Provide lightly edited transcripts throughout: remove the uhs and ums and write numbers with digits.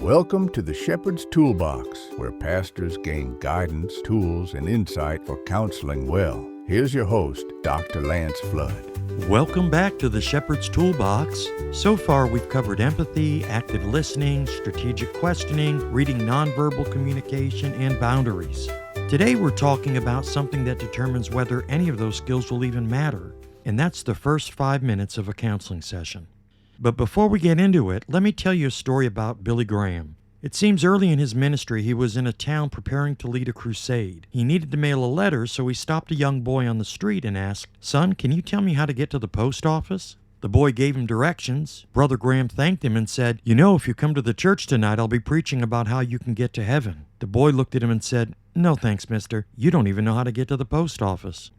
Welcome to the Shepherd's Toolbox, where pastors gain guidance, tools, and insight for counseling well. Here's your host, Dr. Lance Flood. Welcome back to the Shepherd's Toolbox. So far, we've covered empathy, active listening, strategic questioning, reading nonverbal communication, and boundaries. Today, we're talking about something that determines whether any of those skills will even matter, and that's the first 5 minutes of a counseling session. But before we get into it, let me tell you a story about Billy Graham. It seems early in his ministry he was in a town preparing to lead a crusade. He needed to mail a letter, so he stopped a young boy on the street and asked, "Son, can you tell me how to get to the post office?" The boy gave him directions. Brother Graham thanked him and said, "You know, if you come to the church tonight, I'll be preaching about how you can get to heaven." The boy looked at him and said, "No thanks, mister. You don't even know how to get to the post office."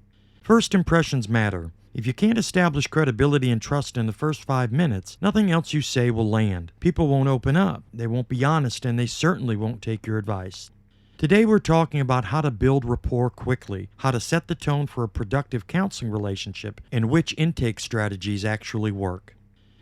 First impressions matter. If you can't establish credibility and trust in the first 5 minutes, nothing else you say will land. People won't open up, they won't be honest, and they certainly won't take your advice. Today we're talking about how to build rapport quickly, how to set the tone for a productive counseling relationship, and which intake strategies actually work.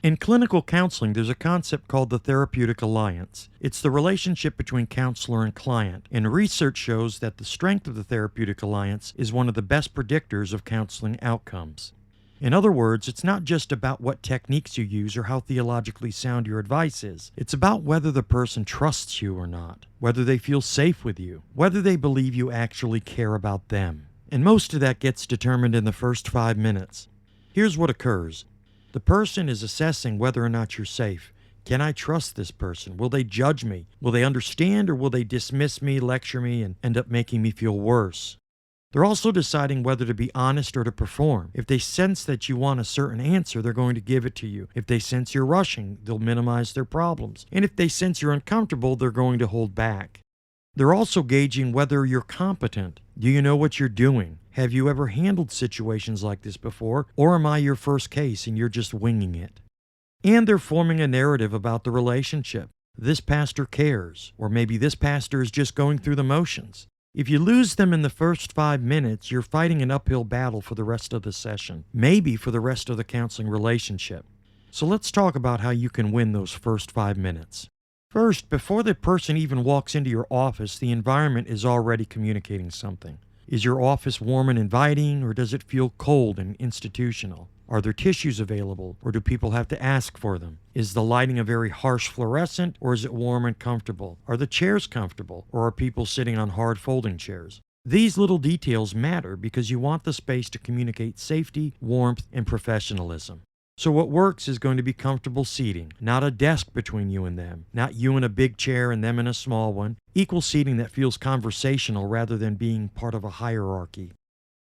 In clinical counseling, there's a concept called the therapeutic alliance. It's the relationship between counselor and client, and research shows that the strength of the therapeutic alliance is one of the best predictors of counseling outcomes. In other words, it's not just about what techniques you use or how theologically sound your advice is. It's about whether the person trusts you or not, whether they feel safe with you, whether they believe you actually care about them. And most of that gets determined in the first 5 minutes. Here's what occurs. The person is assessing whether or not you're safe. Can I trust this person? Will they judge me? Will they understand, or will they dismiss me, lecture me, and end up making me feel worse? They're also deciding whether to be honest or to perform. If they sense that you want a certain answer, they're going to give it to you. If they sense you're rushing, they'll minimize their problems. And if they sense you're uncomfortable, they're going to hold back. They're also gauging whether you're competent. Do you know what you're doing? Have you ever handled situations like this before? Or am I your first case and you're just winging it? And they're forming a narrative about the relationship. This pastor cares, or maybe this pastor is just going through the motions. If you lose them in the first 5 minutes, you're fighting an uphill battle for the rest of the session, maybe for the rest of the counseling relationship. So let's talk about how you can win those first 5 minutes. First, before the person even walks into your office, the environment is already communicating something. Is your office warm and inviting, or does it feel cold and institutional? Are there tissues available, or do people have to ask for them? Is the lighting a very harsh fluorescent, or is it warm and comfortable? Are the chairs comfortable, or are people sitting on hard folding chairs? These little details matter because you want the space to communicate safety, warmth, and professionalism. So what works is going to be comfortable seating, not a desk between you and them, not you in a big chair and them in a small one, equal seating that feels conversational rather than being part of a hierarchy.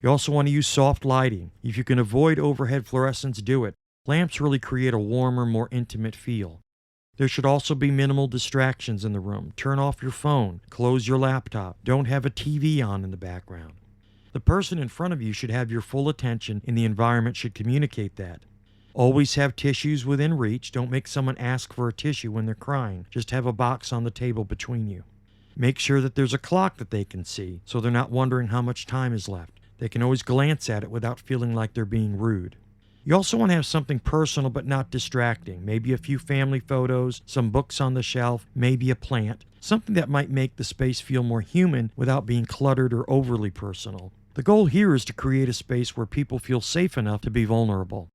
You also want to use soft lighting. If you can avoid overhead fluorescents, do it. Lamps really create a warmer, more intimate feel. There should also be minimal distractions in the room. Turn off your phone, close your laptop, don't have a TV on in the background. The person in front of you should have your full attention, and the environment should communicate that. Always have tissues within reach. Don't make someone ask for a tissue when they're crying. Just have a box on the table between you. Make sure that there's a clock that they can see, so they're not wondering how much time is left. They can always glance at it without feeling like they're being rude. You also want to have something personal but not distracting. Maybe a few family photos, some books on the shelf, maybe a plant. Something that might make the space feel more human without being cluttered or overly personal. The goal here is to create a space where people feel safe enough to be vulnerable.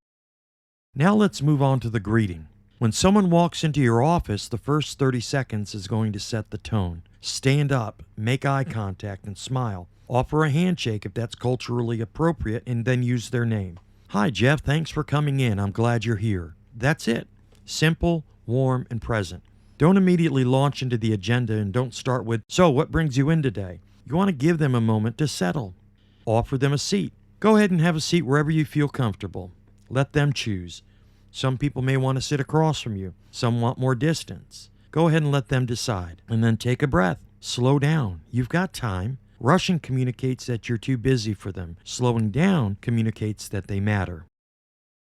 Now let's move on to the greeting. When someone walks into your office, the first 30 seconds is going to set the tone. Stand up, make eye contact, and smile. Offer a handshake if that's culturally appropriate, and then use their name. "Hi, Jeff, thanks for coming in. I'm glad you're here." That's it. Simple, warm, and present. Don't immediately launch into the agenda, and don't start with, "So, what brings you in today?" You want to give them a moment to settle. Offer them a seat. Go ahead and have a seat wherever you feel comfortable. Let them choose. Some people may want to sit across from you. Some want more distance. Go ahead and let them decide. And then take a breath. Slow down. You've got time. Rushing communicates that you're too busy for them. Slowing down communicates that they matter.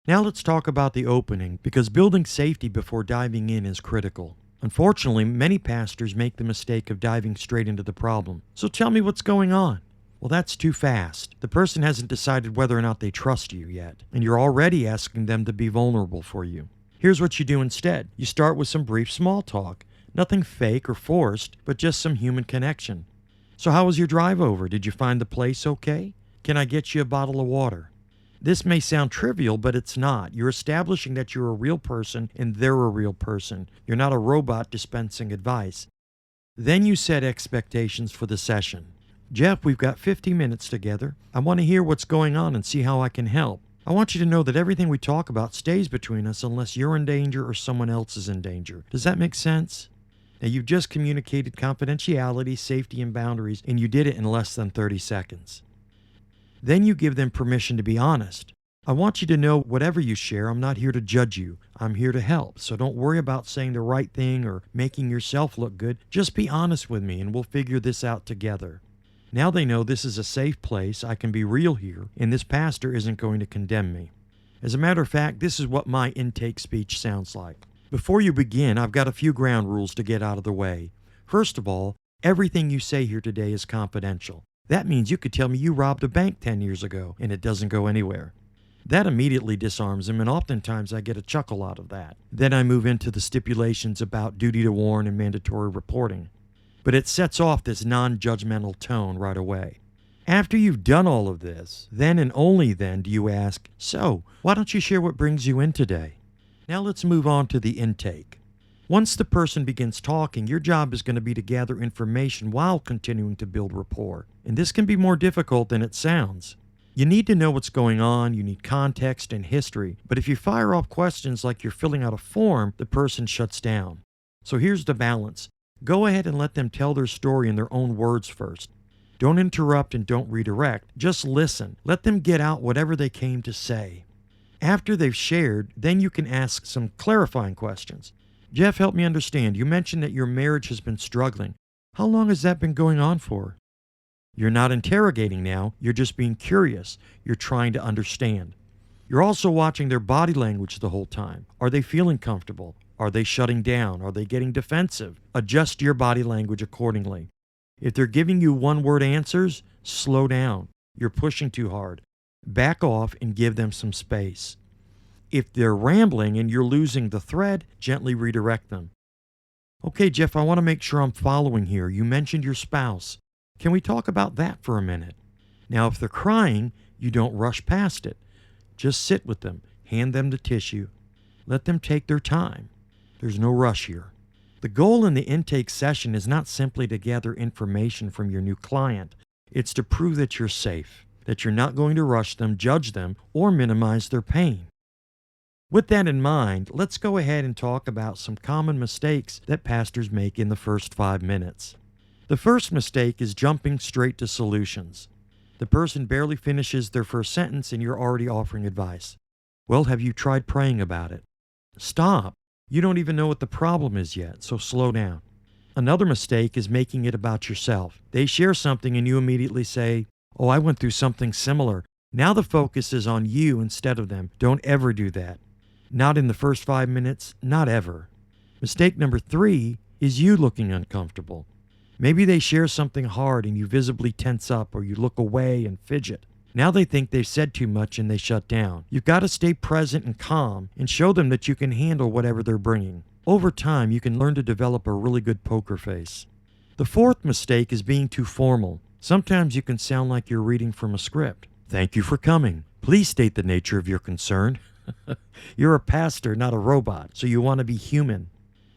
Now let's talk about the opening, because building safety before diving in is critical. Unfortunately, many pastors make the mistake of diving straight into the problem. "So tell me what's going on." Well, that's too fast. The person hasn't decided whether or not they trust you yet, and you're already asking them to be vulnerable for you. Here's what you do instead. You start with some brief small talk. Nothing fake or forced, but just some human connection. So how was your drive over? Did you find the place okay? Can I get you a bottle of water? This may sound trivial, but it's not. You're establishing that you're a real person and they're a real person. You're not a robot dispensing advice. Then you set expectations for the session. Jeff, we've got 50 minutes together. I want to hear what's going on and see how I can help. I want you to know that everything we talk about stays between us unless you're in danger or someone else is in danger. Does that make sense? Now, you've just communicated confidentiality, safety, and boundaries, and you did it in less than 30 seconds. Then you give them permission to be honest. I want you to know whatever you share, I'm not here to judge you. I'm here to help. So don't worry about saying the right thing or making yourself look good. Just be honest with me and we'll figure this out together. Now they know this is a safe place, I can be real here, and this pastor isn't going to condemn me. As a matter of fact, this is what my intake speech sounds like. Before you begin, I've got a few ground rules to get out of the way. First of all, everything you say here today is confidential. That means you could tell me you robbed a bank 10 years ago, and it doesn't go anywhere. That immediately disarms him, and oftentimes I get a chuckle out of that. Then I move into the stipulations about duty to warn and mandatory reporting. But it sets off this non-judgmental tone right away. After you've done all of this, then and only then do you ask, so, why don't you share what brings you in today? Now let's move on to the intake. Once the person begins talking, your job is going to be to gather information while continuing to build rapport. And this can be more difficult than it sounds. You need to know what's going on, you need context and history. But if you fire off questions like you're filling out a form, the person shuts down. So here's the balance. Go ahead and let them tell their story in their own words first. Don't interrupt and don't redirect. Just listen. Let them get out whatever they came to say. After they've shared, then you can ask some clarifying questions. Jeff, help me understand. You mentioned that your marriage has been struggling. How long has that been going on for? You're not interrogating now. You're just being curious. You're trying to understand. You're also watching their body language the whole time. Are they feeling comfortable? Are they shutting down? Are they getting defensive? Adjust your body language accordingly. If they're giving you one-word answers, slow down. You're pushing too hard. Back off and give them some space. If they're rambling and you're losing the thread, gently redirect them. Okay, Jeff, I want to make sure I'm following here. You mentioned your spouse. Can we talk about that for a minute? Now, if they're crying, you don't rush past it. Just sit with them. Hand them the tissue. Let them take their time. There's no rush here. The goal in the intake session is not simply to gather information from your new client. It's to prove that you're safe, that you're not going to rush them, judge them, or minimize their pain. With that in mind, let's go ahead and talk about some common mistakes that pastors make in the first 5 minutes. The first mistake is jumping straight to solutions. The person barely finishes their first sentence and you're already offering advice. Well, have you tried praying about it? Stop. You don't even know what the problem is yet, so slow down. Another mistake is making it about yourself. They share something and you immediately say, oh, I went through something similar. Now the focus is on you instead of them. Don't ever do that. Not in the first 5 minutes, not ever. Mistake number 3 is you looking uncomfortable. Maybe they share something hard and you visibly tense up or you look away and fidget. Now they think they've said too much and they shut down. You've got to stay present and calm and show them that you can handle whatever they're bringing. Over time, you can learn to develop a really good poker face. The fourth mistake is being too formal. Sometimes you can sound like you're reading from a script. Thank you for coming. Please state the nature of your concern. You're a pastor, not a robot, so you want to be human.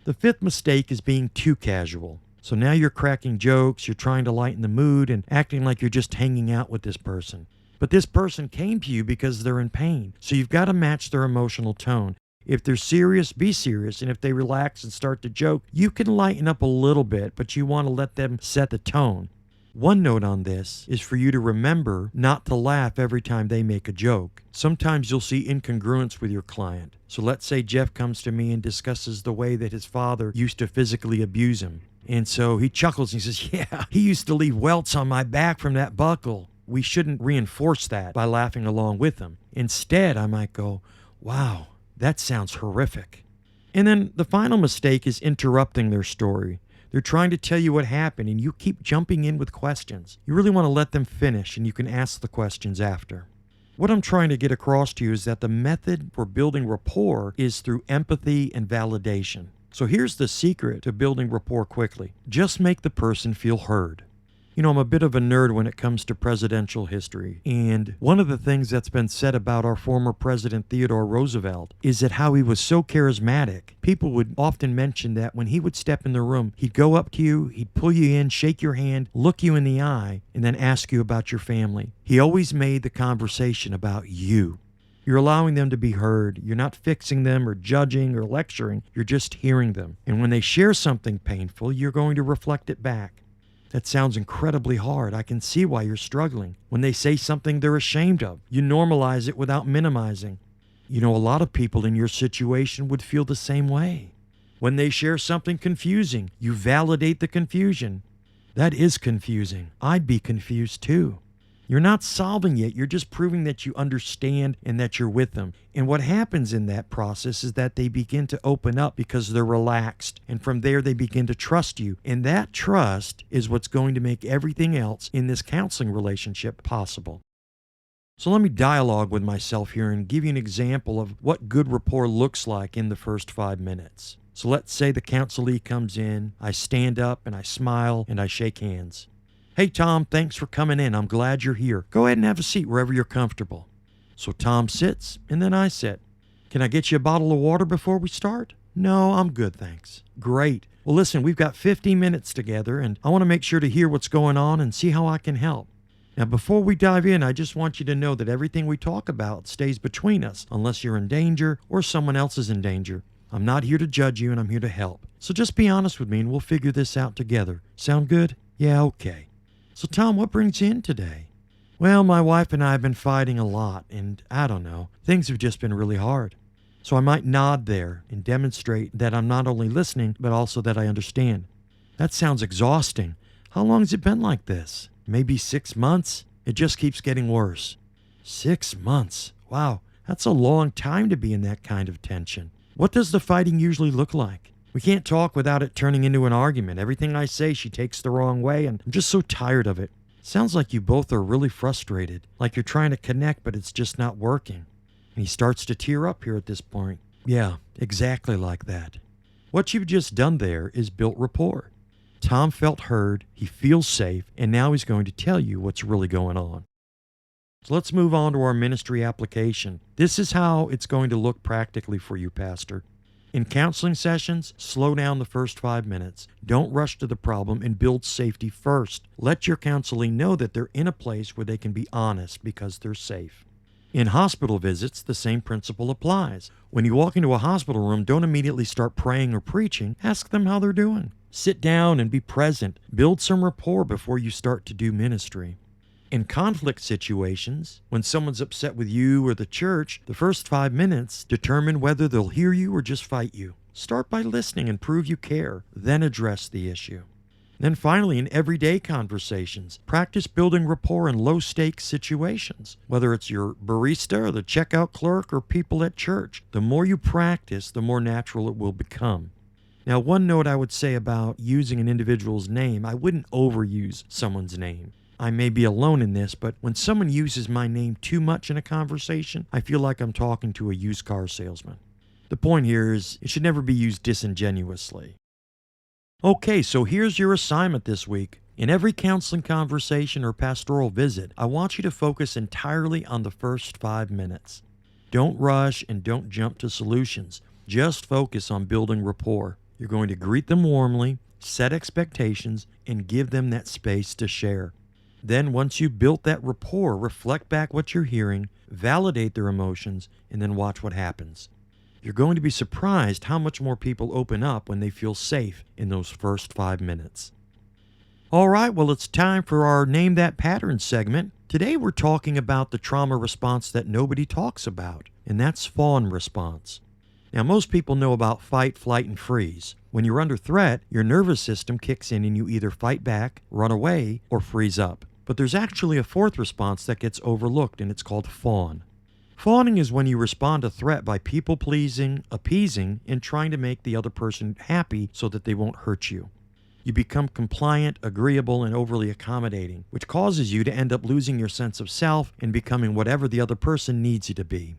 The fifth mistake is being too casual. So now you're cracking jokes, you're trying to lighten the mood and acting like you're just hanging out with this person. But this person came to you because they're in pain, so you've got to match their emotional tone. If they're serious, be serious, and if they relax and start to joke, you can lighten up a little bit, but you want to let them set the tone. One note on this is for you to remember not to laugh every time they make a joke. Sometimes you'll see incongruence with your client. So let's say Jeff comes to me and discusses the way that his father used to physically abuse him. And so he chuckles and he says, yeah, he used to leave welts on my back from that buckle. We shouldn't reinforce that by laughing along with him. Instead, I might go, wow, that sounds horrific. And then the final mistake is interrupting their story. They're trying to tell you what happened and you keep jumping in with questions. You really want to let them finish and you can ask the questions after. What I'm trying to get across to you is that the method for building rapport is through empathy and validation. So here's the secret to building rapport quickly. Just make the person feel heard. You know, I'm a bit of a nerd when it comes to presidential history, and one of the things that's been said about our former president Theodore Roosevelt is that how he was so charismatic. People would often mention that when he would step in the room, he'd go up to you, he'd pull you in, shake your hand, look you in the eye, and then ask you about your family. He always made the conversation about you. You're allowing them to be heard. You're not fixing them or judging or lecturing. You're just hearing them. And when they share something painful, you're going to reflect it back. That sounds incredibly hard. I can see why you're struggling. When they say something they're ashamed of, you normalize it without minimizing. You know, a lot of people in your situation would feel the same way. When they share something confusing, you validate the confusion. That is confusing. I'd be confused too. You're not solving it. You're just proving that you understand and that you're with them. And what happens in that process is that they begin to open up because they're relaxed. And from there, they begin to trust you. And that trust is what's going to make everything else in this counseling relationship possible. So let me dialogue with myself here and give you an example of what good rapport looks like in the first 5 minutes. So let's say the counselee comes in, I stand up and I smile and I shake hands. Hey, Tom, thanks for coming in. I'm glad you're here. Go ahead and have a seat wherever you're comfortable. So Tom sits, and then I sit. Can I get you a bottle of water before we start? No, I'm good, thanks. Great. Well, listen, we've got 15 minutes together, and I want to make sure to hear what's going on and see how I can help. Now, before we dive in, I just want you to know that everything we talk about stays between us, unless you're in danger or someone else is in danger. I'm not here to judge you, and I'm here to help. So just be honest with me, and we'll figure this out together. Sound good? Yeah, okay. So, Tom, what brings you in today? Well, my wife and I have been fighting a lot, and I don't know, things have just been really hard. So I might nod there and demonstrate that I'm not only listening, but also that I understand. That sounds exhausting. How long has it been like this? Maybe 6 months? It just keeps getting worse. 6 months? Wow, that's a long time to be in that kind of tension. What does the fighting usually look like? We can't talk without it turning into an argument. Everything I say, she takes the wrong way, and I'm just so tired of it. Sounds like you both are really frustrated, like you're trying to connect, but it's just not working. And he starts to tear up here at this point. Yeah, exactly like that. What you've just done there is built rapport. Tom felt heard, he feels safe, and now he's going to tell you what's really going on. So let's move on to our ministry application. This is how it's going to look practically for you, Pastor. In counseling sessions, slow down the first 5 minutes. Don't rush to the problem and build safety first. Let your counselee know that they're in a place where they can be honest because they're safe. In hospital visits, the same principle applies. When you walk into a hospital room, don't immediately start praying or preaching. Ask them how they're doing. Sit down and be present. Build some rapport before you start to do ministry. In conflict situations, when someone's upset with you or the church, the first 5 minutes determine whether they'll hear you or just fight you. Start by listening and prove you care, then address the issue. Then finally, in everyday conversations, practice building rapport in low-stakes situations, whether it's your barista or the checkout clerk or people at church. The more you practice, the more natural it will become. Now, one note I would say about using an individual's name, I wouldn't overuse someone's name. I may be alone in this, but when someone uses my name too much in a conversation, I feel like I'm talking to a used car salesman. The point here is it should never be used disingenuously. Okay, so here's your assignment this week. In every counseling conversation or pastoral visit, I want you to focus entirely on the first 5 minutes. Don't rush and don't jump to solutions. Just focus on building rapport. You're going to greet them warmly, set expectations, and give them that space to share. Then once you've built that rapport, reflect back what you're hearing, validate their emotions, and then watch what happens. You're going to be surprised how much more people open up when they feel safe in those first 5 minutes. All right, well, it's time for our Name That Pattern segment. Today we're talking about the trauma response that nobody talks about, and that's Fawn Response. Now, most people know about fight, flight, and freeze. When you're under threat, your nervous system kicks in and you either fight back, run away, or freeze up. But there's actually a fourth response that gets overlooked, and it's called fawn. Fawning is when you respond to threat by people-pleasing, appeasing, and trying to make the other person happy so that they won't hurt you. You become compliant, agreeable, and overly accommodating, which causes you to end up losing your sense of self and becoming whatever the other person needs you to be.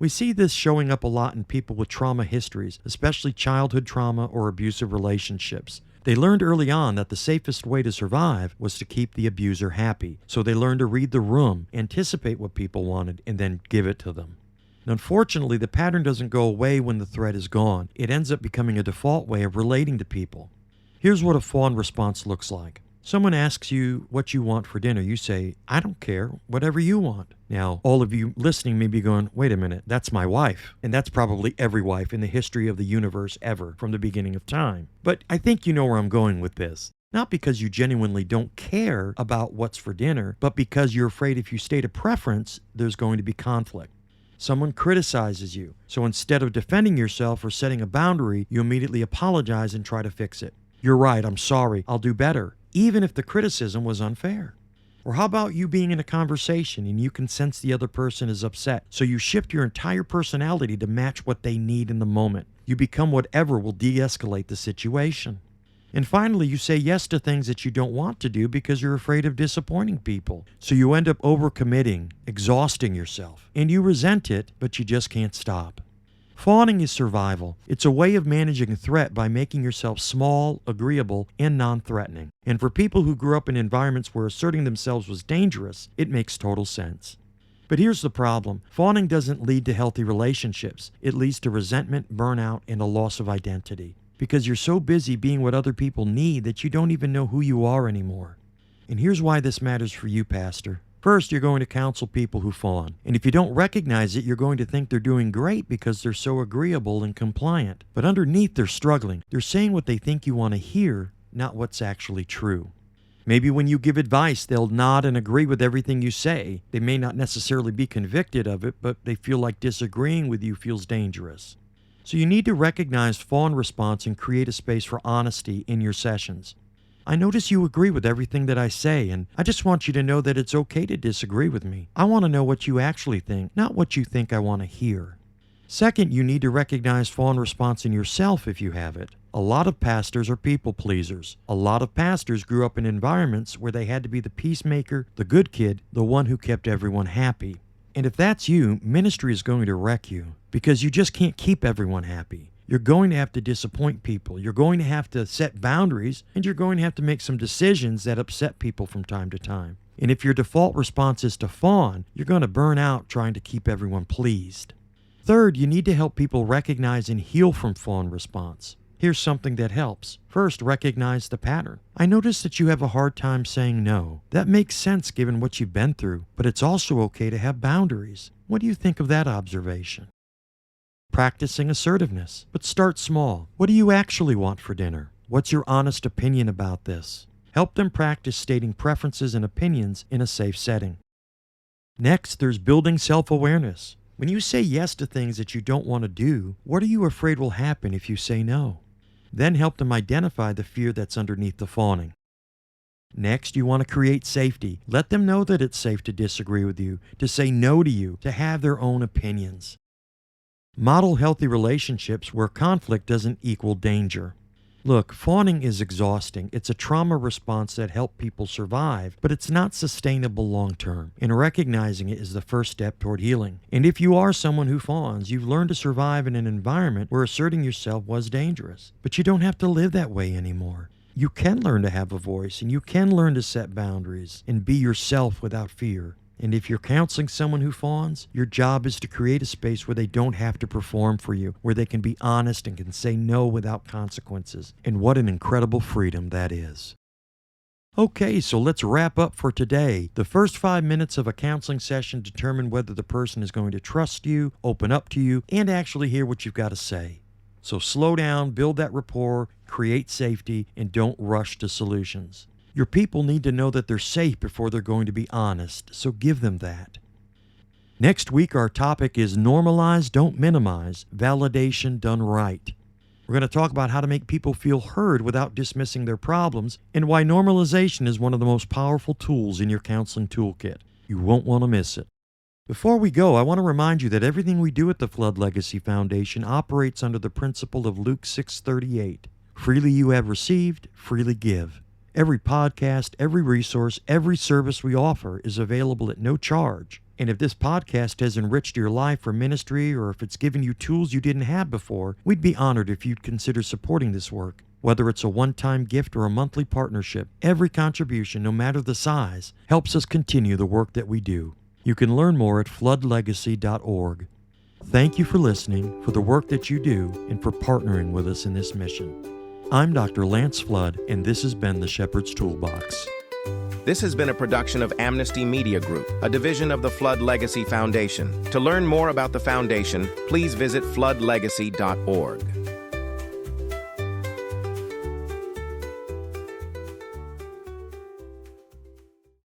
We see this showing up a lot in people with trauma histories, especially childhood trauma or abusive relationships. They learned early on that the safest way to survive was to keep the abuser happy, so they learned to read the room, anticipate what people wanted, and then give it to them. And unfortunately, the pattern doesn't go away when the threat is gone. It ends up becoming a default way of relating to people. Here's what a fawn response looks like. Someone asks you what you want for dinner. You say, I don't care, whatever you want. Now, all of you listening may be going, wait a minute, that's my wife. And that's probably every wife in the history of the universe ever, from the beginning of time. But I think you know where I'm going with this. Not because you genuinely don't care about what's for dinner, but because you're afraid if you state a preference, there's going to be conflict. Someone criticizes you. So instead of defending yourself or setting a boundary, you immediately apologize and try to fix it. You're right, I'm sorry, I'll do better, even if the criticism was unfair. Or how about you being in a conversation and you can sense the other person is upset, so you shift your entire personality to match what they need in the moment. You become whatever will de-escalate the situation. And finally, you say yes to things that you don't want to do because you're afraid of disappointing people. So you end up overcommitting, exhausting yourself, and you resent it, but you just can't stop. Fawning is survival. It's a way of managing a threat by making yourself small, agreeable, and non-threatening. And for people who grew up in environments where asserting themselves was dangerous, it makes total sense. But here's the problem. Fawning doesn't lead to healthy relationships. It leads to resentment, burnout, and a loss of identity. Because you're so busy being what other people need that you don't even know who you are anymore. And here's why this matters for you, Pastor. First, you're going to counsel people who fawn. And if you don't recognize it, you're going to think they're doing great because they're so agreeable and compliant. But underneath, they're struggling. They're saying what they think you want to hear, not what's actually true. Maybe when you give advice, they'll nod and agree with everything you say. They may not necessarily be convicted of it, but they feel like disagreeing with you feels dangerous. So you need to recognize fawn response and create a space for honesty in your sessions. I notice you agree with everything that I say, and I just want you to know that it's okay to disagree with me. I want to know what you actually think, not what you think I want to hear. Second, you need to recognize fawn response in yourself if you have it. A lot of pastors are people pleasers. A lot of pastors grew up in environments where they had to be the peacemaker, the good kid, the one who kept everyone happy. And if that's you, ministry is going to wreck you because you just can't keep everyone happy. You're going to have to disappoint people. You're going to have to set boundaries, and you're going to have to make some decisions that upset people from time to time. And if your default response is to fawn, you're going to burn out trying to keep everyone pleased. Third, you need to help people recognize and heal from fawn response. Here's something that helps. First, recognize the pattern. I notice that you have a hard time saying no. That makes sense given what you've been through, but it's also okay to have boundaries. What do you think of that observation? Practicing assertiveness, but start small. What do you actually want for dinner? What's your honest opinion about this? Help them practice stating preferences and opinions in a safe setting. Next, there's building self-awareness. When you say yes to things that you don't want to do, what are you afraid will happen if you say no? Then help them identify the fear that's underneath the fawning. Next, you want to create safety. Let them know that it's safe to disagree with you, to say no to you, to have their own opinions. Model healthy relationships where conflict doesn't equal danger. Look, fawning is exhausting. It's a trauma response that helps people survive, but it's not sustainable long term. And recognizing it is the first step toward healing. And if you are someone who fawns, you've learned to survive in an environment where asserting yourself was dangerous. But you don't have to live that way anymore. You can learn to have a voice, and you can learn to set boundaries and be yourself without fear. And if you're counseling someone who fawns, your job is to create a space where they don't have to perform for you, where they can be honest and can say no without consequences. And what an incredible freedom that is. Okay, so let's wrap up for today. The first 5 minutes of a counseling session determine whether the person is going to trust you, open up to you, and actually hear what you've got to say. So slow down, build that rapport, create safety, and don't rush to solutions. Your people need to know that they're safe before they're going to be honest, so give them that. Next week, our topic is normalize, don't minimize, validation done right. We're going to talk about how to make people feel heard without dismissing their problems, and why normalization is one of the most powerful tools in your counseling toolkit. You won't want to miss it. Before we go, I want to remind you that everything we do at the Flood Legacy Foundation operates under the principle of Luke 6:38. Freely you have received, freely give. Every podcast, every resource, every service we offer is available at no charge, And if this podcast has enriched your life or ministry, or if it's given you tools you didn't have before, we'd be honored if you'd consider supporting this work. Whether it's a one-time gift or a monthly partnership, every contribution, no matter the size, helps us continue the work that we do. You can learn more at floodlegacy.org. Thank you for listening, for the work that you do, and for partnering with us in this mission. I'm Dr. Lance Flood, and this has been the Shepherd's Toolbox. This has been a production of Amnesty Media Group, a division of the Flood Legacy Foundation. To learn more about the foundation, please visit floodlegacy.org.